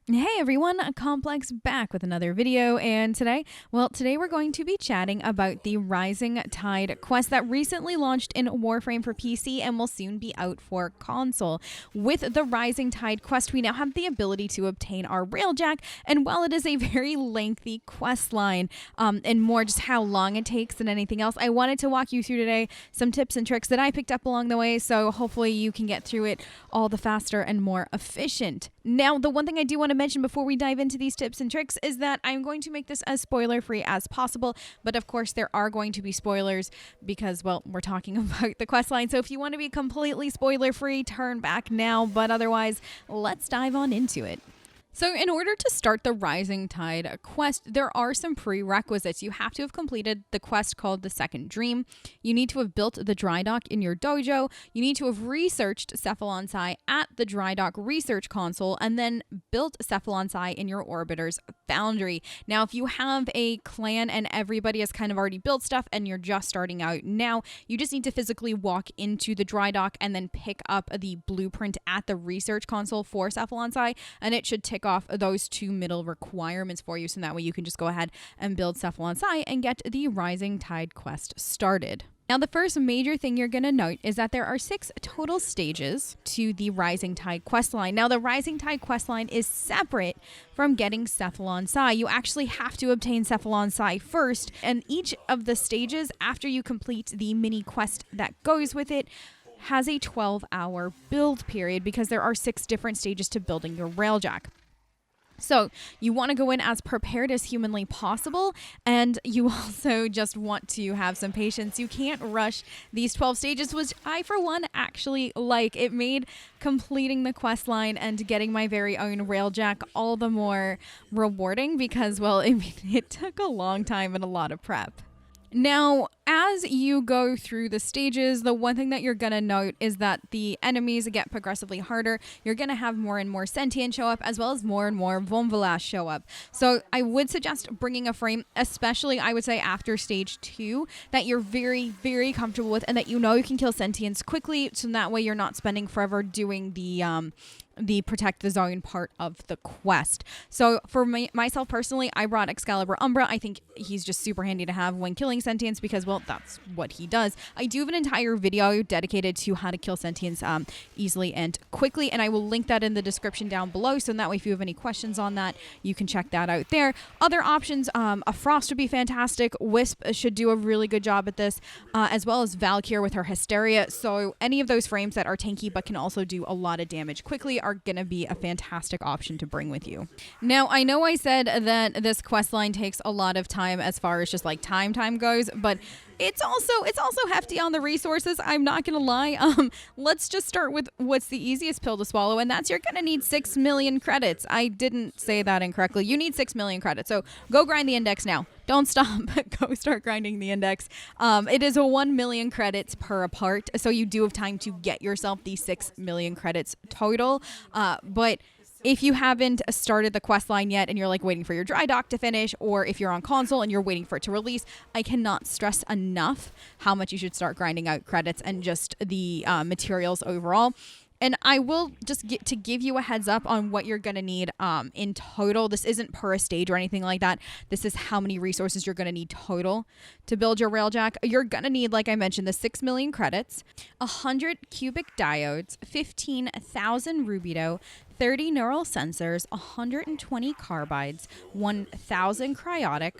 Hey everyone, Complex back with another video, and today we're going to be chatting about the Rising Tide quest that recently launched in Warframe for PC and will soon be out for console. With the Rising Tide quest, we now have the ability to obtain our Railjack, and while it is a very lengthy quest line, and more just how long it takes than anything else, I wanted to walk you through today some tips and tricks that I picked up along the way, so hopefully you can get through it all the faster and more efficient. Now, the one thing I do want to mention before we dive into these tips and tricks is that I'm going to make this as spoiler-free as possible, but of course there are going to be spoilers because, well, we're talking about the questline. So if you want to be completely spoiler-free, turn back now, but otherwise, let's dive on into it. So in order to start the Rising Tide quest, there are some prerequisites. You have to have completed the quest called the Second Dream. You need to have built the dry dock in your dojo. You need to have researched Cephalon Psi at the dry dock research console and then built Cephalon Psi in your orbiter's foundry. Now, if you have a clan and everybody has kind of already built stuff and you're just starting out now, you just need to physically walk into the dry dock and then pick up the blueprint at the research console for Cephalon Psi, and it should tick off those two middle requirements for you, so that way you can just go ahead and build Cephalon Psi and get the Rising Tide quest started. Now, the first major thing you're going to note is that there are 6 total stages to the Rising Tide questline. Now, the Rising Tide questline is separate from getting Cephalon Psi. You actually have to obtain Cephalon Psi first, and each of the stages, after you complete the mini quest that goes with it, has a 12-hour build period because there are 6 different stages to building your Railjack. So you want to go in as prepared as humanly possible, and you also just want to have some patience. You can't rush these 12 stages, which I, for one, actually like. It made completing the quest line and getting my very own Railjack all the more rewarding because, well, it took a long time and a lot of prep. Now, as you go through the stages, the one thing that you're going to note is that the enemies get progressively harder. You're going to have more and more sentient show up, as well as more and more Vomvalas show up. So I would suggest bringing a frame, especially I would say after stage 2, that you're very, very comfortable with and that you know you can kill sentients quickly, so that way you're not spending forever doing the protect the zone part of the quest. So for myself personally, I brought Excalibur Umbra. I think he's just super handy to have when killing sentients because, well, that's what he does. I do have an entire video dedicated to how to kill sentients easily and quickly, and I will link that in the description down below, so that way if you have any questions on that, you can check that out there. Other options, a Frost would be fantastic. Wisp should do a really good job at this, as well as Valkyr with her Hysteria. So any of those frames that are tanky but can also do a lot of damage quickly are going to be a fantastic option to bring with you. Now, I know I said that this quest line takes a lot of time as far as just like time goes, but it's also hefty on the resources. I'm not gonna lie. Let's just start with what's the easiest pill to swallow, and that's you're gonna need 6 million credits. I didn't say that incorrectly. You need 6 million credits. So go grind the index now. Don't stop. Go start grinding the index. It is a 1 million credits per part, so you do have time to get yourself the 6 million credits total. But if you haven't started the quest line yet and you're like waiting for your dry dock to finish, or if you're on console and you're waiting for it to release, I cannot stress enough how much you should start grinding out credits and just the materials overall. And I will just get to give you a heads up on what you're going to need in total. This isn't per stage or anything like that. This is how many resources you're going to need total to build your Railjack. You're going to need, like I mentioned, the 6 million credits, 100 cubic diodes, 15,000 rubido, 30 neural sensors, 120 carbides, 1,000 cryotic,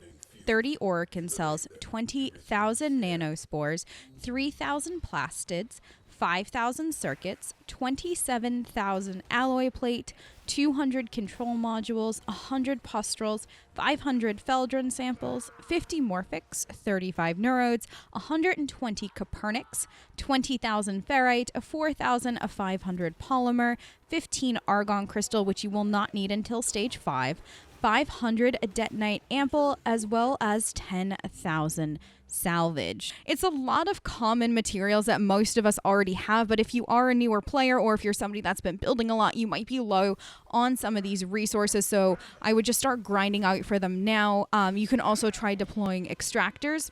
30 Orokin cells, 20,000 nanospores, 3,000 plastids, 5,000 circuits, 27,000 alloy plate, 200 control modules, 100 pustrels, 500 Feldron samples, 50 morphics, 35 neurodes, 120 Copernics, 20,000 ferrite, 4,500 polymer, 15 Argon Crystal, which you will not need until stage 5, 500 detonite ample, as well as 10,000 salvage. It's a lot of common materials that most of us already have, but if you are a newer player or if you're somebody that's been building a lot, you might be low on some of these resources, so I would just start grinding out for them now. You can also try deploying extractors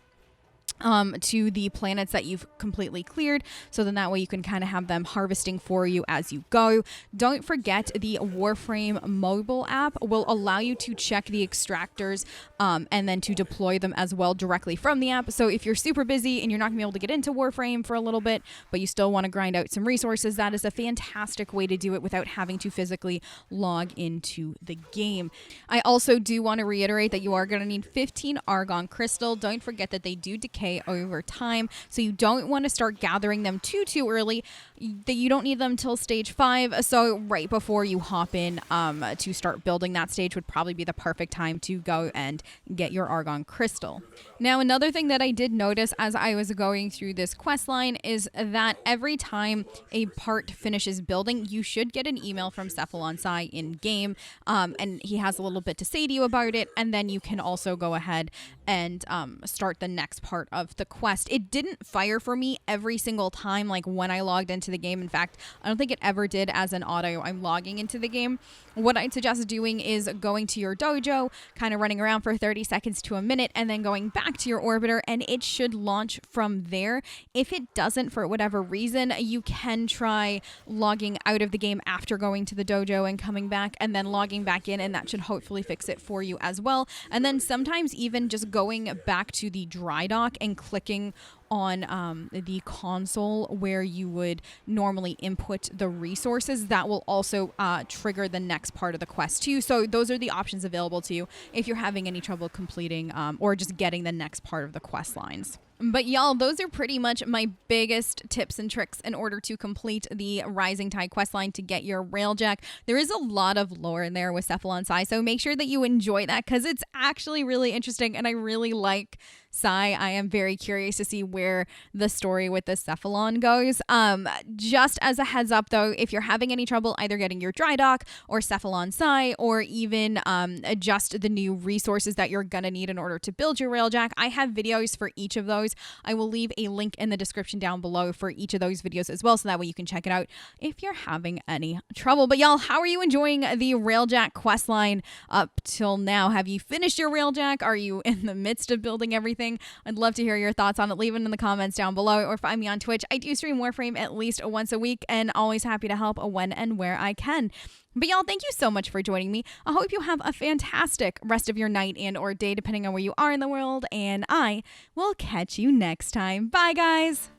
to the planets that you've completely cleared, so then that way you can kind of have them harvesting for you as you go. Don't forget the Warframe mobile app will allow you to check the extractors and then to deploy them as well directly from the app. So if you're super busy and you're not gonna be able to get into Warframe for a little bit, but you still want to grind out some resources, that is a fantastic way to do it without having to physically log into the game. I also do want to reiterate that you are going to need 15 Argon Crystal. Don't forget that they do decay over time, so you don't want to start gathering them too early. That you don't need them till stage 5, so right before you hop in to start building that stage would probably be the perfect time to go and get your Argon Crystal. Now, another thing that I did notice as I was going through this quest line is that every time a part finishes building, you should get an email from Cephalon Sai in game, and he has a little bit to say to you about it, and then you can also go ahead and start the next part of the quest. It didn't fire for me every single time, like when I logged into the game. In fact, I don't think it ever did as an auto I'm logging into the game. What I'd suggest doing is going to your dojo, kind of running around for 30 seconds to a minute, and then going back to your orbiter, and it should launch from there. If it doesn't, for whatever reason, you can try logging out of the game after going to the dojo and coming back, and then logging back in, and that should hopefully fix it for you as well. And then sometimes even just going back to the dry dock and clicking on the console where you would normally input the resources, that will also trigger the next part of the quest too. So those are the options available to you if you're having any trouble completing or just getting the next part of the quest lines. But y'all, those are pretty much my biggest tips and tricks in order to complete the Rising Tide questline to get your Railjack. There is a lot of lore in there with Cephalon Sai, so make sure that you enjoy that because it's actually really interesting and I really like Sai. I am very curious to see where the story with the Cephalon goes. Just as a heads up though, if you're having any trouble either getting your dry dock or Cephalon Sai, or even just the new resources that you're gonna need in order to build your Railjack, I have videos for each of those. I will leave a link in the description down below for each of those videos as well, so that way you can check it out if you're having any trouble. But y'all, how are you enjoying the Railjack questline up till now? Have you finished your Railjack? Are you in the midst of building everything? I'd love to hear your thoughts on it. Leave it in the comments down below or find me on Twitch. I do stream Warframe at least once a week and always happy to help when and where I can. But y'all, thank you so much for joining me. I hope you have a fantastic rest of your night and or day, depending on where you are in the world, and I will catch you next time. Bye, guys.